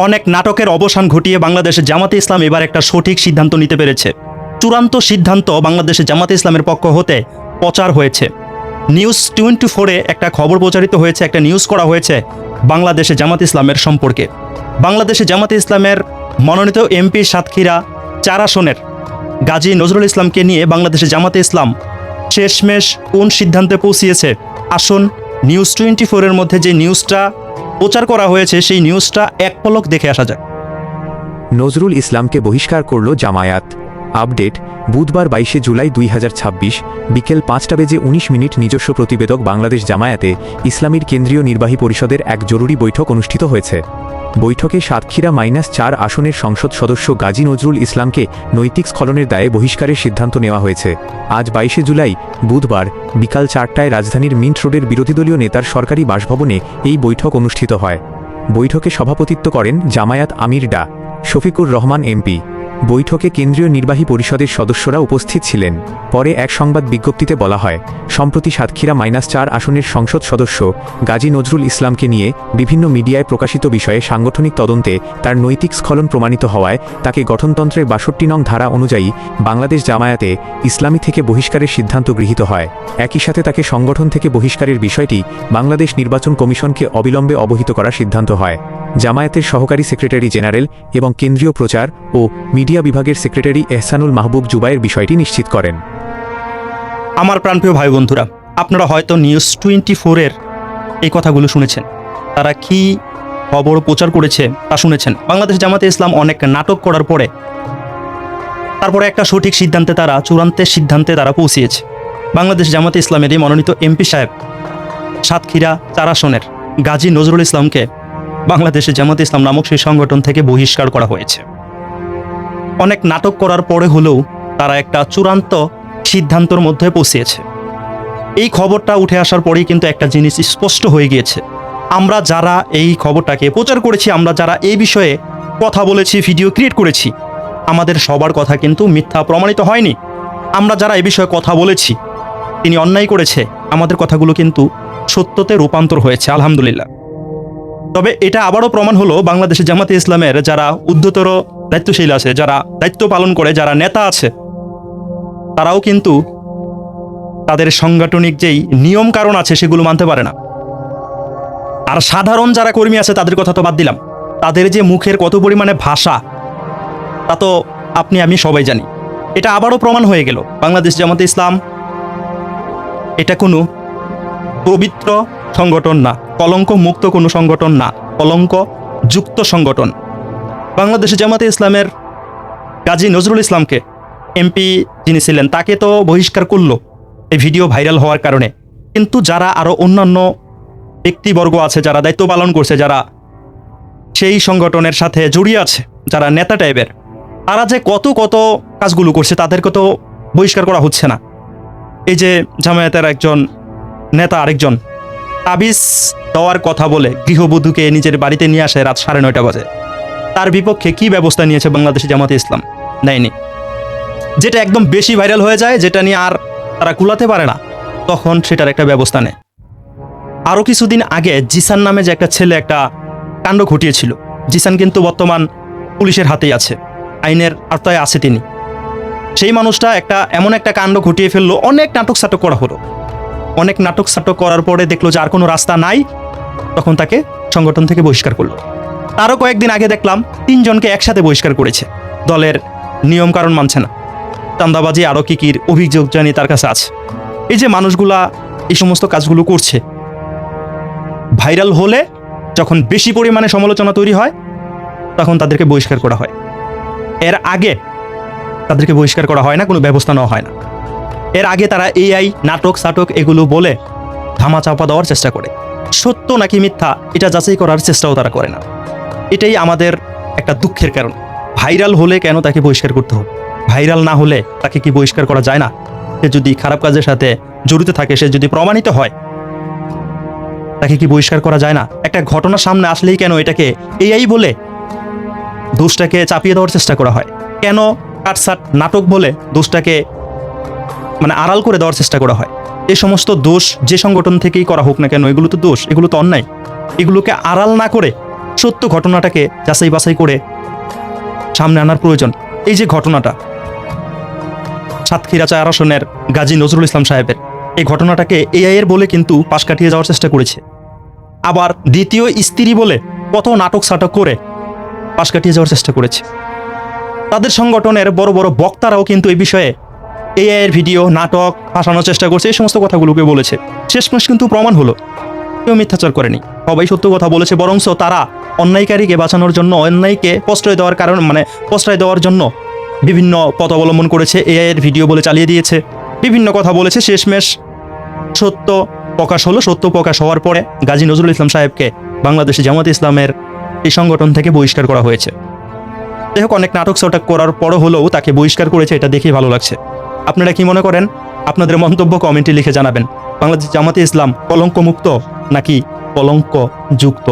অনেক নাটকের অবসান ঘটিয়ে বাংলাদেশে জামাতে ইসলাম এবার একটা সঠিক সিদ্ধান্ত নিতে পেরেছে। চূড়ান্ত সিদ্ধান্ত বাংলাদেশে জামাতে ইসলামের পক্ষ হতে প্রচার হয়েছে। নিউজ 24-এ একটা খবর প্রচারিত হয়েছে, একটা নিউজ করা হয়েছে বাংলাদেশে জামাতে ইসলামের সম্পর্কে। বাংলাদেশে জামাতে ইসলামের মনোনীত এমপি সাতক্ষীরা 4 আসনের গাজী নজরুল ইসলামকে নিয়ে বাংলাদেশে জামাতে ইসলাম শেষমেশ কোন সিদ্ধান্তে পৌঁছিয়েছে আসুন নিউজ 24-এর মধ্যে যে নিউজটা প্রচার করা হয়েছে সেই নিউজটা এক পলক দেখে আসা যাক। নজরুল ইসলামকে বহিষ্কার করল জামায়াত। আপডেট: বুধবার 22 জুলাই 2026 বিকেল 5:19 নিজস্ব প্রতিবেদক বাংলাদেশ জামায়াতে ইসলামীর কেন্দ্রীয় নির্বাহী পরিষদের এক জরুরি বৈঠক অনুষ্ঠিত হয়েছে। বৈঠকে সাতক্ষীরা -4 আসনের সংসদ সদস্য গাজী নজরুল ইসলামকে নৈতিক স্খলনের দায়ে বহিষ্কারের সিদ্ধান্ত নেওয়া হয়েছে। আজ 22 জুলাই বুধবার বিকাল 4টায় রাজধানীর মিন্ট রোডের বিরোধীদলীয় নেতার সরকারি বাসভবনে এই বৈঠক অনুষ্ঠিত হয়। বৈঠকে সভাপতিত্ব করেন জামায়াত আমির ডা. শফিকুর রহমান এমপি। বৈঠকে কেন্দ্রীয় নির্বাহী পরিষদের সদস্যরা উপস্থিত ছিলেন। পরে এক সংবাদ বিজ্ঞপ্তিতে বলা হয়, সম্প্রতি সাতক্ষীরা -4 আসনের সংসদ সদস্য গাজী নজরুল ইসলামকে নিয়ে বিভিন্ন মিডিয়ায় প্রকাশিত বিষয়ে সাংগঠনিক তদন্তে তার নৈতিক স্খলন প্রমাণিত হওয়ায় তাকে গঠনতন্ত্রের 62 নং ধারা অনুযায়ী বাংলাদেশ জামায়াতে ইসলামী থেকে বহিষ্কারের সিদ্ধান্ত গৃহীত হয়। একই সাথে তাকে সংগঠন থেকে বহিষ্কারের বিষয়টি বাংলাদেশ নির্বাচন কমিশনকে অবিলম্বে অবহিত করার সিদ্ধান্ত হয়। জামায়াতের সহকারী সেক্রেটারি জেনারেল এবং কেন্দ্রীয় প্রচার ও মিডিয়া বিভাগের সেক্রেটারি এহসানুল মাহবুব জুবায়ের বিষয়টি নিশ্চিত করেন। আমার প্রাণপ্রিয় ভাই বন্ধুরা, আপনারা হয়তো নিউজ 24-এর এই কথাগুলো শুনেছেন। তারা কি খবর প্রচার করেছে তা শুনেছেন। বাংলাদেশ জামাতে ইসলাম অনেক নাটক করার পরে তারপরে একটা সঠিক সিদ্ধান্তে চূড়ান্তের সিদ্ধান্তে তারা পৌঁছিয়েছে। বাংলাদেশ জামাতে ইসলামেরই মনোনীত এমপি সাহেব সাতক্ষীরা 4 আসনের গাজী নজরুল ইসলামকে বাংলাদেশে জামাতে ইসলাম নামক সেই সংগঠন থেকে বহিষ্কার করা হয়েছে। অনেক নাটক করার পরে হলেও তারা একটা চূড়ান্ত সিদ্ধান্তের মধ্যে পৌঁছেছে। এই খবরটা উঠে আসার পরেই কিন্তু একটা জিনিস স্পষ্ট হয়ে গিয়েছে। আমরা যারা এই খবরটাকে প্রচার করেছি, আমরা যারা এই বিষয়ে কথা বলেছি, ভিডিও ক্রিয়েট করেছি, আমাদের সবার কথা কিন্তু মিথ্যা প্রমাণিত হয়নি। আমরা যারা এই বিষয়ে কথা বলেছি, তিনি অন্যায় করেছে, আমাদের কথাগুলো কিন্তু সত্যতে রূপান্তর হয়েছে, আলহামদুলিল্লাহ। তবে এটা আবারও প্রমাণ হলো বাংলাদেশে জামাতে ইসলামের যারা ঊর্ধ্বতর দায়িত্বশীল আছে, যারা দায়িত্ব পালন করে, যারা নেতা আছে, তারাও কিন্তু তাদের সাংগঠনিক যেই নিয়ম কারণ আছে সেগুলো মানতে পারে না। আর সাধারণ যারা কর্মী আছে তাদের কথা তো বাদ দিলাম, তাদের যে মুখের কত পরিমাণে ভাষা তা তো আপনি আমি সবাই জানি। এটা আবারও প্রমাণ হয়ে গেল বাংলাদেশ জামাতে ইসলাম এটা কোনো পবিত্র সংগঠন না, কলঙ্ক মুক্ত কোনো সংগঠন না, কলঙ্ক যুক্ত সংগঠন। বাংলাদেশে জামাতে ইসলামের গাজী নজরুল ইসলামকে এমপি যিনি ছিলেন তাকে তো বহিষ্কার করলো এই ভিডিও ভাইরাল হওয়ার কারণে, কিন্তু যারা আরও অন্যান্য ব্যক্তিবর্গ আছে, যারা দায়িত্ব পালন করছে, যারা সেই সংগঠনের সাথে জড়িয়ে আছে, যারা নেতা টাইপের, তারা যে কত কাজগুলো করছে তাদেরকে তো বহিষ্কার করা হচ্ছে না। এই যে জামায়াতের একজন নেতা আরেকজন তাবিজ দেওয়ার কথা বলে গৃহবধূকে নিজের বাড়িতে নিয়ে আসে রাত 9:30 বাজে, তার বিপক্ষে কি ব্যবস্থা নিয়েছে বাংলাদেশে জামাতে ইসলাম? নেয়নি। যেটা একদম বেশি ভাইরাল হয়ে যায়, যেটা নিয়ে আর তারা কুলাতে পারে না, তখন সেটার একটা ব্যবস্থা নেয়। আরও কিছুদিন আগে জিসান নামে যে একটা ছেলে একটা কাণ্ড ঘটিয়েছিল, জিসান কিন্তু বর্তমান পুলিশের হাতেই আছে, আইনের আওতায় আছে তিনি। সেই মানুষটা এমন একটা কাণ্ড ঘটিয়ে ফেললো, অনেক নাটক সাটক করা হলো। অনেক নাটক সাটক করার পরে দেখলো যে আর কোনো রাস্তা নাই, তখন তাকে সংগঠন থেকে বহিষ্কার করলো। তারও কয়েকদিন আগে দেখলাম 3 জনকে একসাথে বহিষ্কার করেছে, দলের নিয়ম কারণ মানছে না, চাঁদাবাজি আরও কির অভিযোগ জানি তার কাছে আছে। এই যে মানুষগুলা এই সমস্ত কাজগুলো করছে, ভাইরাল হলে যখন বেশি পরিমাণে সমালোচনা তৈরি হয় তখন তাদেরকে বহিষ্কার করা হয়। এর আগে তাদেরকে বহিষ্কার করা হয় না, কোনো ব্যবস্থা নেওয়া হয় না। এর আগে তারা এআই নাটক সাটক এগুলো বলে ধামাচাপা দেওয়ার চেষ্টা করে, সত্য নাকি মিথ্যা এটা যাচাই করার চেষ্টাও তারা করে না। এটাই আমাদের একটা দুঃখের কারণ। ভাইরাল হলে কেন তাকে বহিষ্কার করতে হবে? ভাইরাল না হলে তাকে কি বহিষ্কার করা যায় না? সে যদি খারাপ কাজের সাথে জড়িত থাকে, সে যদি প্রমাণিত হয়, তাকে কি বহিষ্কার করা যায় না? একটা ঘটনা সামনে আসলেই কেন এটাকে এআই বলে দোষটাকে চাপিয়ে দেওয়ার চেষ্টা করা হয়? কেন কাটসাট নাটক বলে দোষটাকে আড়াল করে দেওয়ার চেষ্টা করা হয়? এই সমস্ত দোষ যে সংগঠন থেকেই করা হোক না কেন, এগুলো তো দোষ, এগুলো তো অন্যায়। এগুলোকে আড়াল না করে সত্য ঘটনাটাকে যাচাই বাছাই করে সামনে আনার প্রয়োজন। এই যে ঘটনাটা সাতক্ষীরা 4 আসনের গাজী নজরুল ইসলাম সাহেবের, এই ঘটনাটাকে এআই এর বলে কিন্তু পাশ কাটিয়ে যাওয়ার চেষ্টা করেছে। আবার দ্বিতীয় স্ত্রী বলে কত নাটক সাটক করে পাশ কাটিয়ে যাওয়ার চেষ্টা করেছে। তাদের সংগঠনের বড় বড় বক্তারাও কিন্তু এই বিষয়ে এআই এর ভিডিও নাটক ফাঁসানোর চেষ্টা করছে, এই সমস্ত কথাগুলোকে বলেছে। শেষমেশ কিন্তু প্রমাণ হলো কেউ মিথ্যাচার করেনি, সবাই সত্য কথা বলেছে। বরঞ্চ তারা অন্যায়কারীকে বাঁচানোর জন্য, অন্যায়কে প্রশ্রয় দেওয়ার কারণ প্রশ্রয় দেওয়ার জন্য বিভিন্ন পথ অবলম্বন করেছে। এআই এর ভিডিও বলে চালিয়ে দিয়েছে, বিভিন্ন কথা বলেছে। শেষমেশ সত্য প্রকাশ হলো। সত্য প্রকাশ হওয়ার পরে গাজী নজরুল ইসলাম সাহেবকে বাংলাদেশে জামায়াতে ইসলামের এই সংগঠন থেকে বহিষ্কার করা হয়েছে। যাই হোক, অনেক নাটক সাটক করার পরও হলেও তাকে বহিষ্কার করেছে, এটা দেখেই ভালো লাগছে। আপনারা কি মনে করেন? আপনাদের মন্তব্য কমেন্টে লিখে জানাবেন। বাংলাদেশ জামায়াতে ইসলাম কলঙ্ক মুক্ত নাকি কলঙ্ক যুক্ত?